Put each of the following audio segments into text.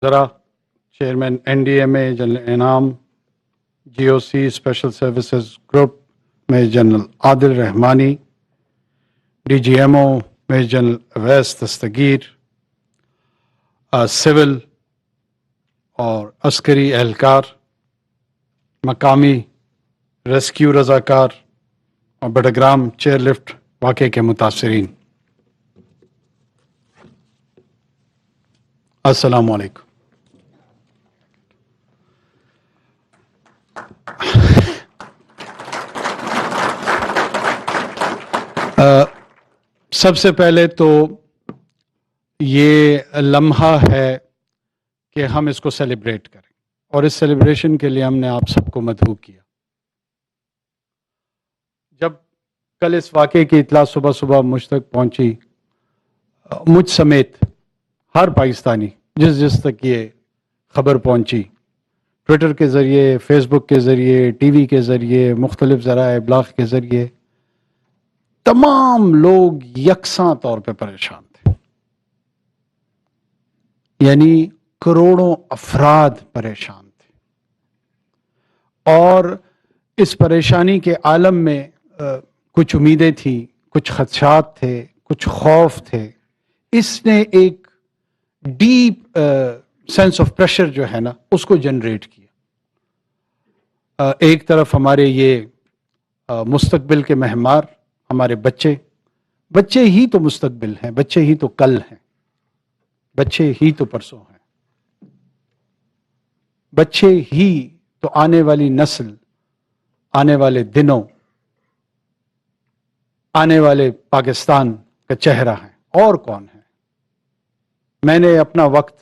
ذرا chairman N D M A general Inam, G O C special services group میں general Adil Rehmani, D G M O میں general Owais Dastgir, civil اور عسکری اہلکار، مقامی ریسکیو رضاکار اور بٹگرام چیئر لفٹ واقعے کے متاثرین، السلام علیکم۔ سب سے پہلے تو یہ لمحہ ہے کہ ہم اس کو سیلیبریٹ کریں، اور اس سیلیبریشن کے لیے ہم نے آپ سب کو مدعو کیا۔ جب کل اس واقعے کی اطلاع صبح صبح مجھ تک پہنچی، مجھ سمیت ہر پاکستانی جس تک یہ خبر پہنچی، ٹویٹر کے ذریعے، فیس بک کے ذریعے، ٹی وی کے ذریعے، مختلف ذرائع ابلاغ کے ذریعے، تمام لوگ یکساں طور پہ پریشان تھے۔ یعنی کروڑوں افراد پریشان تھے، اور اس پریشانی کے عالم میں کچھ امیدیں تھیں، کچھ خدشات تھے، کچھ خوف تھے۔ اس نے ایک ڈیپ سینس آف پریشر جو ہے نا، اس کو جنریٹ کیا۔ ایک طرف ہمارے یہ مستقبل کے مہمار، ہمارے بچے ہی تو مستقبل ہیں، بچے ہی تو کل ہیں، بچے ہی تو پرسوں ہیں، بچے ہی تو آنے والی نسل، آنے والے دنوں، آنے والے پاکستان کا چہرہ ہے۔ اور کون ہے؟ میں نے اپنا وقت،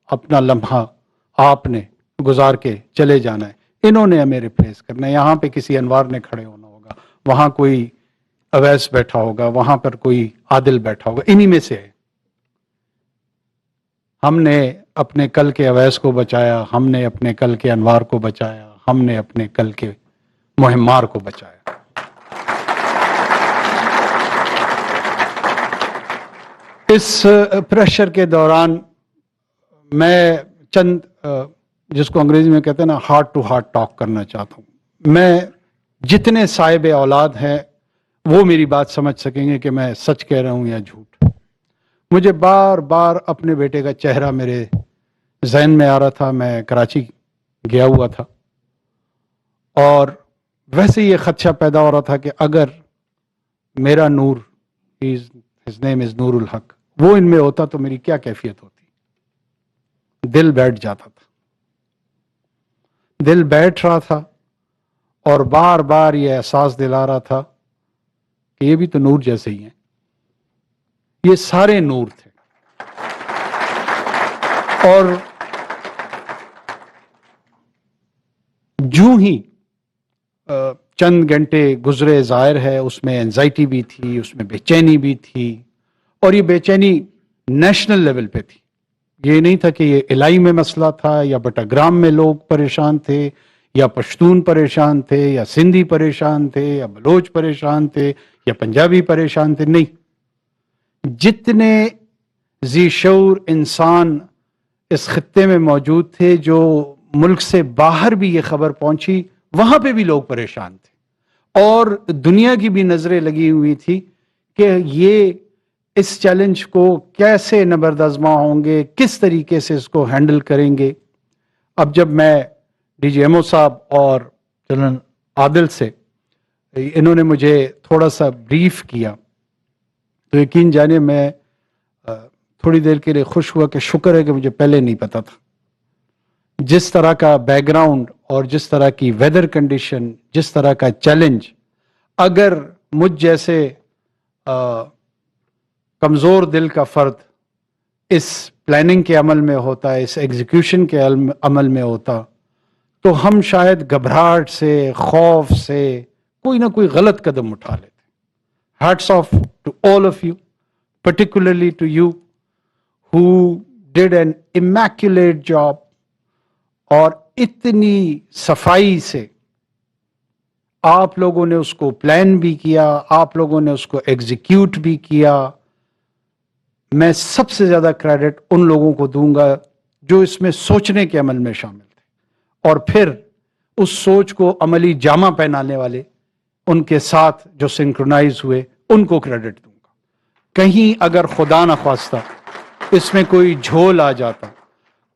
اپنا لمحہ آپ نے گزار کے چلے جانا ہے، انہوں نے ہمیں ریپلیس کرنا ہے۔ یہاں پہ کسی انوار نے کھڑے ہونا ہوگا، وہاں کوئی اویس بیٹھا ہوگا، وہاں پر کوئی عادل بیٹھا ہوگا، انہی میں سے ہے۔ ہم نے اپنے کل کے اویس کو بچایا، ہم نے اپنے کل کے انوار کو بچایا، ہم نے اپنے کل کے مہمار کو بچایا۔ اس پریشر کے دوران میں چند جس کو انگریزی میں کہتے ہیں نا، ہارٹ ٹو ہارٹ ٹاک کرنا چاہتا ہوں۔ میں جتنے صاحب اولاد ہیں وہ میری بات سمجھ سکیں گے کہ میں سچ کہہ رہا ہوں یا جھوٹ۔ مجھے بار بار اپنے بیٹے کا چہرہ میرے ذہن میں آ رہا تھا۔ میں کراچی گیا ہوا تھا، اور ویسے یہ خدشہ پیدا ہو رہا تھا کہ اگر میرا نور، his name is نور الحق، وہ ان میں ہوتا تو میری کیا کیفیت ہوتی۔ دل بیٹھ جاتا تھا، دل بیٹھ رہا تھا، اور بار بار یہ احساس دلا رہا تھا کہ یہ بھی تو نور جیسے ہی ہیں، یہ سارے نور تھے۔ اور جو ہی چند گھنٹے گزرے، ظاہر ہے اس میں اینزائٹی بھی تھی، اس میں بے چینی بھی تھی، اور یہ بے چینی نیشنل لیول پہ تھی۔ یہ نہیں تھا کہ یہ علائی میں مسئلہ تھا، یا بٹگرام میں لوگ پریشان تھے، یا پشتون پریشان تھے، یا سندھی پریشان تھے، یا بلوچ پریشان تھے، یا پنجابی پریشان تھے۔ نہیں، جتنے ذی شعور انسان اس خطے میں موجود تھے، جو ملک سے باہر بھی یہ خبر پہنچی، وہاں پہ بھی لوگ پریشان تھے، اور دنیا کی بھی نظریں لگی ہوئی تھی کہ یہ اس چیلنج کو کیسے نبردآزما ہوں گے، کس طریقے سے اس کو ہینڈل کریں گے۔ اب جب میں ڈی جی ایم او صاحب اور جنرل عادل سے، انہوں نے مجھے تھوڑا سا بریف کیا، تو یقین جانے میں تھوڑی دیر کے لیے خوش ہوا کہ شکر ہے کہ مجھے پہلے نہیں پتا تھا۔ جس طرح کا بیک گراؤنڈ اور جس طرح کی ویدر کنڈیشن، جس طرح کا چیلنج، اگر مجھ جیسے کمزور دل کا فرد اس پلاننگ کے عمل میں ہوتا ہے، اس ایگزیکیوشن کے عمل میں ہوتا، تو ہم شاید گھبراہٹ سے، خوف سے کوئی نہ کوئی غلط قدم اٹھا لیتے۔ Hats off to all of you, particularly to you who did an immaculate job، اور اتنی صفائی سے آپ لوگوں نے اس کو پلان بھی کیا، آپ لوگوں نے اس کو ایگزیکیوٹ بھی کیا۔ میں سب سے زیادہ کریڈٹ ان لوگوں کو دوں گا جو اس میں سوچنے کے عمل میں شامل تھے، اور پھر اس سوچ کو عملی جامہ پہنانے والے ان کے ساتھ جو سنکرونائز ہوئے ان کو کریڈٹ دوں گا۔ کہیں اگر خدا نخواستہ اس میں کوئی جھول آ جاتا،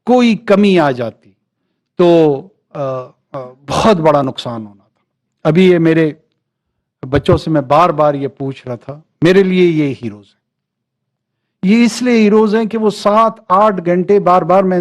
کوئی کمی آ جاتی تو بہت بڑا نقصان ہونا تھا۔ ابھی یہ میرے بچوں سے میں بار بار یہ پوچھ رہا تھا، میرے لیے یہ ہیروز ہیں، یہ اس لیے ہیروز ہیں کہ وہ 7-8 گھنٹے بار بار میں